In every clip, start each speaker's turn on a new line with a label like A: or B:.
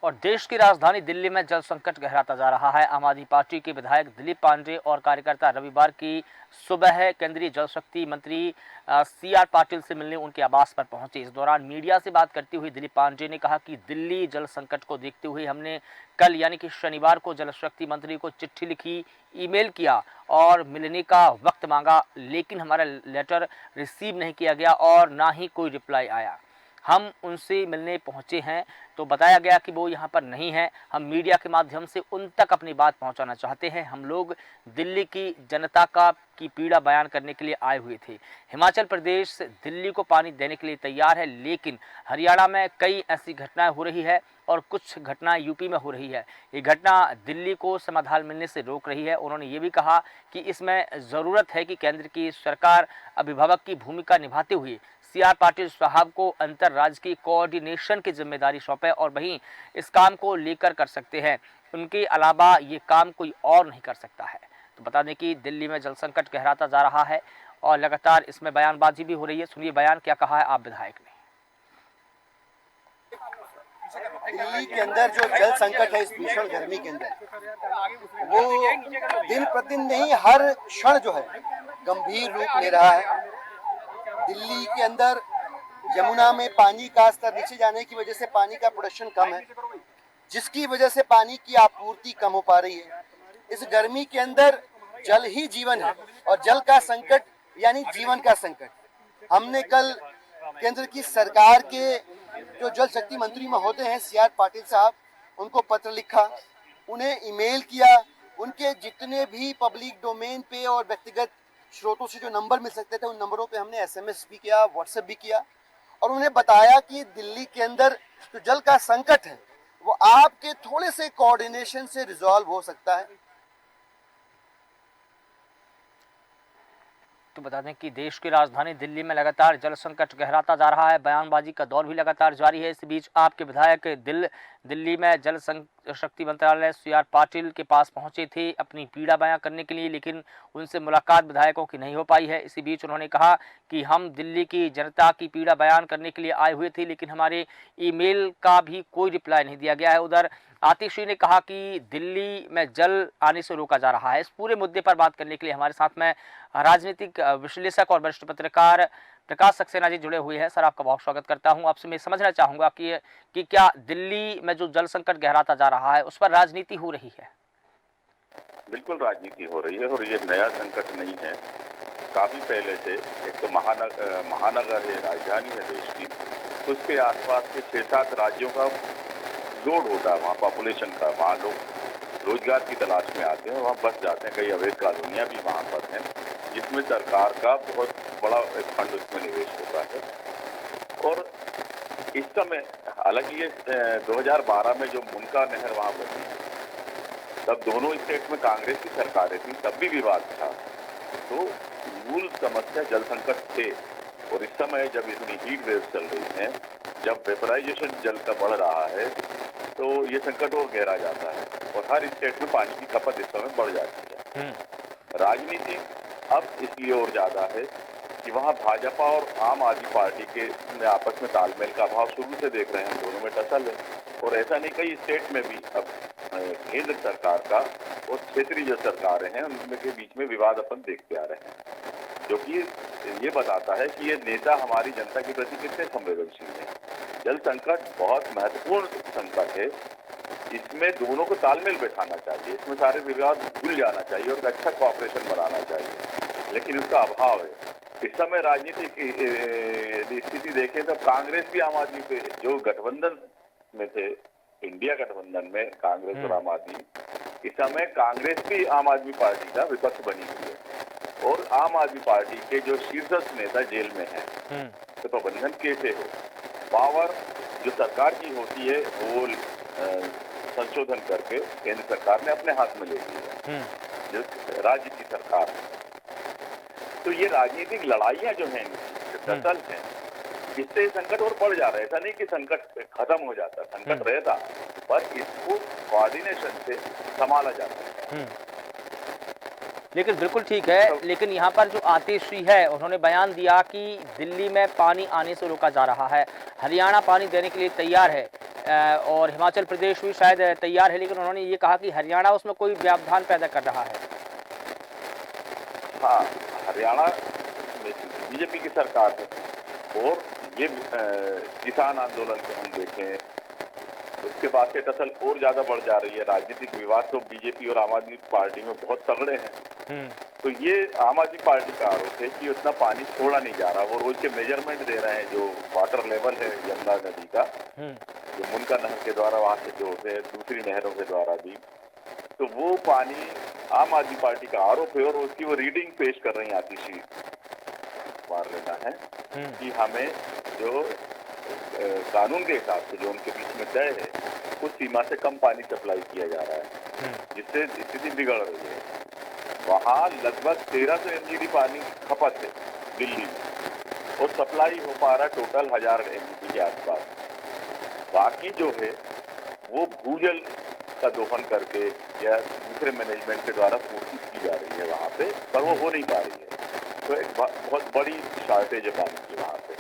A: और देश की राजधानी दिल्ली में जल संकट गहराता जा रहा है। आम आदमी पार्टी के विधायक दिलीप पांडे और कार्यकर्ता रविवार की सुबह केंद्रीय जल शक्ति मंत्री CR पाटिल से मिलने उनके आवास पर पहुंचे। इस दौरान मीडिया से बात करते हुए दिलीप पांडे ने कहा कि दिल्ली जल संकट को देखते हुए हमने कल यानी कि शनिवार को जल शक्ति मंत्री को चिट्ठी लिखी, ईमेल किया और मिलने का वक्त मांगा, लेकिन हमारा लेटर रिसीव नहीं किया गया और ना ही कोई रिप्लाई आया। हम उनसे मिलने पहुंचे हैं तो बताया गया कि वो यहाँ पर नहीं है। हम मीडिया के माध्यम से उन तक अपनी बात पहुंचाना चाहते हैं। हम लोग दिल्ली की जनता की पीड़ा बयान करने के लिए आए हुए थे। हिमाचल प्रदेश दिल्ली को पानी देने के लिए तैयार है, लेकिन हरियाणा में कई ऐसी घटनाएं हो रही है और कुछ घटनाएं यूपी में हो रही है। ये घटना दिल्ली को समाधान मिलने से रोक रही है। उन्होंने ये भी कहा कि इसमें ज़रूरत है कि केंद्र की सरकार अभिभावक की भूमिका निभाते हुए CR पाटिल साहब को अंतर्राज्य की कोऑर्डिनेशन की जिम्मेदारी सौंपे और वहीं इस काम को लेकर कर सकते हैं। उनके अलावा ये काम कोई और नहीं कर सकता है। तो बता दें कि दिल्ली में जल संकट गहराता जा रहा है और लगातार इसमें बयानबाजी भी हो रही है। सुनिए बयान क्या कहा है आप विधायक ने।
B: दिल्ली के अंदर जो जल संकट है इस भीषण गर्मी के अंदर, वो दिन प्रतिदिन नहीं हर क्षण जो है गंभीर रूप ले रहा है। दिल्ली के अंदर यमुना में पानी का स्तर नीचे जाने की वजह से पानी का प्रोडक्शन कम है, जिसकी वजह से पानी की आपूर्ति कम हो पा रही है। इस गर्मी के अंदर जल ही जीवन है और जल का संकट यानी जीवन का संकट। हमने कल केंद्र की सरकार के जो जल शक्ति मंत्री महोदय हैं CR पाटिल साहब, उनको पत्र लिखा, उन्हें ईमेल किया। उनके जितने भी पब्लिक डोमेन पे और व्यक्तिगत स्रोतों से जो नंबर मिल सकते थे उन नंबरों पे हमने SMS भी किया, WhatsApp भी किया और उन्हें बताया कि दिल्ली के अंदर जो जल का संकट है वो आपके थोड़े से कोऑर्डिनेशन से रिजॉल्व हो सकता है।
A: तो बता दें कि देश की राजधानी दिल्ली में लगातार जल संकट गहराता जा रहा है। बयानबाजी का दौर भी लगातार जारी है। इस बीच आपके विधायक दिल्ली में जल शक्ति मंत्रालय CR पाटिल के पास पहुंचे थे अपनी पीड़ा बयां करने के लिए, लेकिन उनसे मुलाकात विधायकों की नहीं हो पाई है। इसी बीच उन्होंने कहा कि हम दिल्ली की जनता की पीड़ा बयान करने के लिए आए हुए थे, लेकिन हमारे ईमेल का भी कोई रिप्लाई नहीं दिया गया है। उधर आतिशी ने कहा कि दिल्ली में जल आने से रोका जा रहा है। इस पूरे मुद्दे पर बात करने के लिए हमारे साथ में राजनीतिक विश्लेषक और वरिष्ठ पत्रकार प्रकाश सक्सेना जी जुड़े हुए हैं। सर, आपका बहुत स्वागत करता हूं। आपसे मैं समझना चाहूंगा कि क्या दिल्ली में जो जल संकट गहराता जा रहा है उस पर राजनीति हो रही है?
C: बिल्कुल राजनीति हो रही है और ये नया संकट नहीं है। काफी पहले से एक तो महानगर है, राजधानी है देश की, उसके आसपास के 6-7 राज्यों का लोड होता है, वहाँ पॉपुलेशन का। वहाँ लोग रोजगार की तलाश में आते हैं, वहाँ बस जाते हैं। कई अवैध कॉलोनियाँ भी वहाँ पर हैं, जिसमें सरकार का बहुत बड़ा एक फंड उसमें निवेश होता है। और इस समय हालांकि ये 2012 में जो मुनका नहर वहाँ बनी, तब दोनों स्टेट में कांग्रेस की सरकारें थी, तब भी विवाद था। तो मूल समस्या जल संकट थे। और इस समय जब इतनी हीट वेव चल रही है, जब वेपराइजेशन जल का बढ़ रहा है, तो ये संकट और गहरा जाता है और हर स्टेट में पानी की खपत इस समय बढ़ जाती है। राजनीति अब इसलिए और ज्यादा है कि वहाँ भाजपा और आम आदमी पार्टी के आपस में तालमेल का अभाव शुरू से देख रहे हैं। दोनों में टसल है और ऐसा नहीं, कई स्टेट में भी अब केंद्र सरकार का और क्षेत्रीय जो सरकारें हैं उनके बीच में विवाद अपन देखते आ रहे हैं, जो कि ये बताता है कि ये नेता हमारी जनता के प्रति कितने संवेदनशील हैं। जल संकट बहुत महत्वपूर्ण संकट है, इसमें दोनों को तालमेल बैठाना चाहिए, इसमें सारे विवाद भूल जाना चाहिए और अच्छा कोऑपरेशन बनाना चाहिए, लेकिन उसका अभाव है। इस समय राजनीति की स्थिति देखें तो कांग्रेस भी आम आदमी पे, जो गठबंधन में थे, इंडिया गठबंधन में कांग्रेस और आम आदमी, इस समय कांग्रेस भी आम आदमी पार्टी का विपक्ष बनी हुई है और आम आदमी पार्टी के जो शीर्षस्थ नेता जेल में हैं। तो प्रबंधन कैसे हो? पावर जो सरकार की होती है वो संशोधन करके केंद्र सरकार ने अपने हाथ में ले ली है, जो राज्य की सरकार है। तो ये राजनीतिक लड़ाइयां जो हैं, दरअसल हैं, इससे संकट और बढ़ जा रहा है। ऐसा नहीं कि संकट खत्म हो जाता, संकट रहता, पर इसको कोऑर्डिनेशन से संभाला जाता है।
A: लेकिन बिल्कुल ठीक है, लेकिन यहाँ पर जो आतिशी है उन्होंने बयान दिया कि दिल्ली में पानी आने से रोका जा रहा है, हरियाणा पानी देने के लिए तैयार है। और हिमाचल प्रदेश भी शायद तैयार है, लेकिन उन्होंने ये कहा कि हरियाणा उसमें कोई व्यवधान पैदा कर रहा है।
C: हाँ, हरियाणा में बीजेपी की सरकार है और ये किसान आंदोलन को हम देखें, उसके बाद से दरअसल और ज्यादा बढ़ जा रही है। राजनीतिक विवाद तो बीजेपी और आम आदमी पार्टी में बहुत तगड़े हैं। तो ये आम आदमी पार्टी का आरोप है कि उतना पानी छोड़ा नहीं जा रहा। वो रोज के मेजरमेंट दे रहे हैं, जो वाटर लेवल है यमुना नदी का, जो मुनका नहर के द्वारा वहां से जो है दूसरी नहरों के द्वारा भी, तो वो पानी आम आदमी पार्टी का आरोप है और उसकी वो रीडिंग पेश कर रही आतिशी मार लेना है कि हमें जो कानून के हिसाब से जो उनके बीच में तय है उस सीमा से कम पानी सप्लाई किया जा रहा है, जिससे स्थिति बिगड़ रही है। वहाँ लगभग 1300 MGD पानी खपत है दिल्ली में और सप्लाई हो पा रहा है टोटल 1000 MGD के आसपास। बाकी जो है वो भूजल का दोहन करके या दूसरे मैनेजमेंट के द्वारा पूर्ति की जा रही है वहाँ पे, पर वो हो नहीं पा रही है। तो एक बहुत बड़ी शॉर्टेज है पानी की वहाँ पे।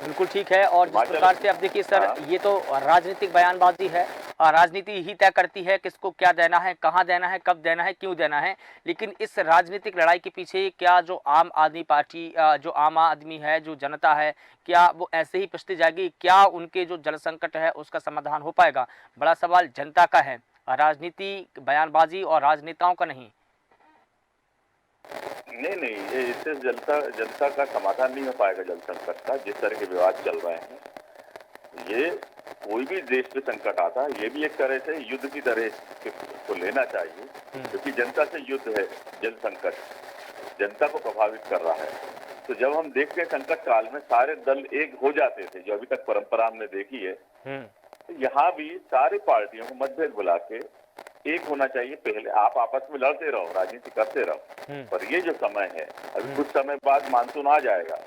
A: बिल्कुल ठीक है। और जिस प्रकार से अब देखिए सर, ये तो राजनीतिक बयानबाजी है और राजनीति ही तय करती है किसको क्या देना है, कहाँ देना है, कब देना है, क्यों देना है। लेकिन इस राजनीतिक लड़ाई के पीछे क्या जो आम आदमी पार्टी, जो आम आदमी है, जो जनता है, क्या वो ऐसे ही पिछती जाएगी? क्या उनके जो जल संकट है उसका समाधान हो पाएगा? बड़ा सवाल जनता का है, राजनीति बयानबाजी और राजनेताओं का नहीं।
C: नहीं, ये इससे जनता का समाधान नहीं हो पाएगा जल संकट का। जिस तरह के विवाद चल रहे हैं, ये कोई भी देश पे संकट आता है, ये भी एक तरह से युद्ध की तरह को लेना चाहिए, क्योंकि जनता से युद्ध है। जल संकट जनता को प्रभावित कर रहा है। तो जब हम देखते हैं संकट काल में सारे दल एक हो जाते थे, जो अभी तक परंपरा हमने देखी है, तो यहाँ भी सारी पार्टियों को मतभेद बुला के एक होना चाहिए। पहले आप आपस में लड़ते रहो, राजनीति करते रहो, पर ये जो समय है, अभी कुछ समय बाद मानसून आ जाएगा,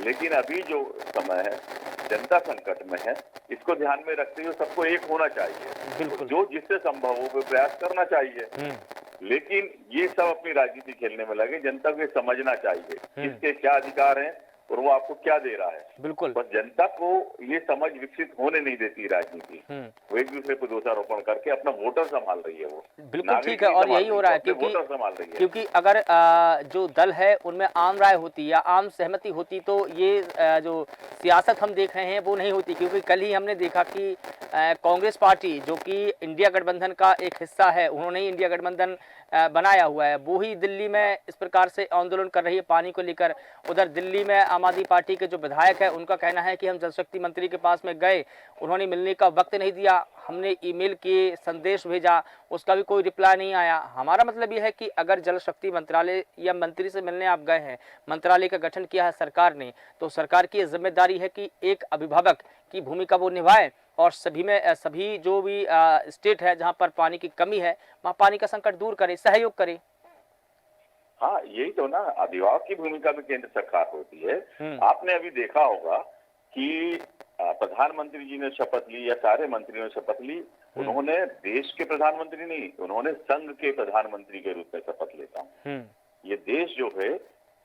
C: लेकिन अभी जो समय है जनता संकट में है, इसको ध्यान में रखते हुए सबको एक होना चाहिए। तो जो जिससे संभव हो वो प्रयास करना चाहिए, लेकिन ये सब अपनी राजनीति खेलने में लगे। जनता को ये समझना चाहिए किसके क्या अधिकार हैं और वो आपको क्या दे रहा है।
A: बिल्कुल।
C: बस जनता को ये समझ विकसित होने नहीं देती राजनीति। वो एक दूसरे को दोषारोपण करके अपना वोटर संभाल रही है। वो
A: बिल्कुल ठीक है, और यही हो रहा है क्योंकि अगर जो दल है उनमें आम राय होती या आम सहमति होती तो ये जो सियासत हम देख रहे हैं वो नहीं होती। क्योंकि कल ही हमने देखा कि कांग्रेस पार्टी, जो कि इंडिया गठबंधन का एक हिस्सा है, उन्होंने ही इंडिया गठबंधन बनाया हुआ है, वो ही दिल्ली में इस प्रकार से आंदोलन कर रही है पानी को लेकर। उधर दिल्ली में आम आदमी पार्टी के जो विधायक है, उनका कहना है कि हम जल शक्ति मंत्री के पास में गए, उन्होंने मिलने का वक्त नहीं दिया, हमने ईमेल किए, संदेश भेजा, उसका भी कोई रिप्लाई नहीं आया। हमारा मतलब यह है कि अगर जल शक्ति मंत्रालय या मंत्री से मिलने आप गए हैं, मंत्रालय का गठन किया है सरकार ने, तो सरकार की जिम्मेदारी है कि एक अभिभावक की भूमिका वो निभाए और सभी जो भी स्टेट है जहां पर पानी की कमी है, वहां पानी का संकट दूर करे, सहयोग करे।
C: हाँ, यही तो ना, अभिभावक की भूमिका में केंद्र सरकार होती है। आपने अभी देखा होगा कि प्रधानमंत्री जी ने शपथ ली या सारे मंत्रियों ने शपथ ली, उन्होंने देश के प्रधानमंत्री नहीं, उन्होंने संघ के प्रधानमंत्री के रूप में शपथ लेता हूँ। ये देश जो है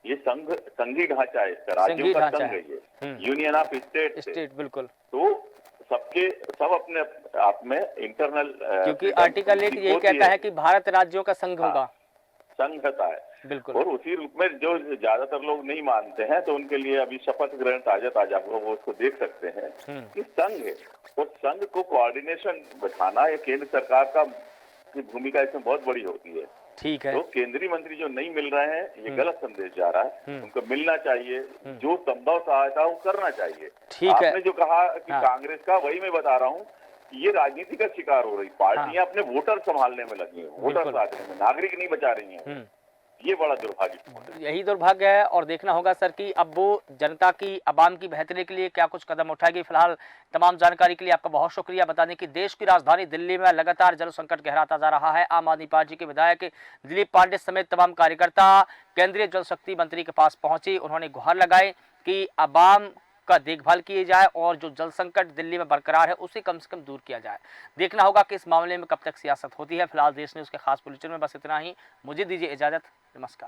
C: ये संघीय ढांचा है, इसका राज्यों का संघ है, ये यूनियन ऑफ स्टेट।
A: बिल्कुल।
C: तो सब अपने आप में इंटरनल,
A: क्योंकि आर्टिकल 1 यही कहता है कि भारत राज्यों का संघ होगा,
C: संघता है।
A: बिल्कुल।
C: और उसी रूप में जो ज्यादातर लोग नहीं मानते हैं, तो उनके लिए अभी शपथ ग्रहण ताजा हुआ, वो उसको देख सकते हैं कि संघ है, और संघ को कोऑर्डिनेशन बैठाना या केंद्र सरकार की भूमिका इसमें बहुत बड़ी होती है।
A: ठीक है।
C: तो केंद्रीय मंत्री जो नहीं मिल रहे हैं, ये गलत संदेश जा रहा है। उनको मिलना चाहिए, जो संभव सहायता वो करना चाहिए।
A: ठीक है।
C: आपने जो कहा कि कांग्रेस का, वही मैं बता रहा हूँ, ये राजनीति का शिकार हो रही। पार्टियां अपने वोटर संभालने में लगी हैं, वोटर साधने में, नागरिक नहीं बचा रही हैं। ये बड़ा दुर्भाग्य,
A: यही दुर्भाग्य है। और देखना होगा सर कि अब वो जनता की, आवाम की बेहतरी के लिए क्या कुछ कदम उठाएगी। फिलहाल तमाम जानकारी के लिए आपका बहुत शुक्रिया। बता दें कि देश की राजधानी दिल्ली में लगातार जल संकट गहराता जा रहा है। आम आदमी पार्टी के विधायक दिलीप पांडे समेत तमाम कार्यकर्ता केंद्रीय जल शक्ति मंत्री के पास पहुंचे। उन्होंने गुहार लगाई कि आवाम का देखभाल किए जाए और जो जल संकट दिल्ली में बरकरार है उसे कम से कम दूर किया जाए। देखना होगा कि इस मामले में कब तक सियासत होती है। फिलहाल देश न्यूज़ के खास बुलेटिन में बस इतना ही। मुझे दीजिए इजाजत। नमस्कार।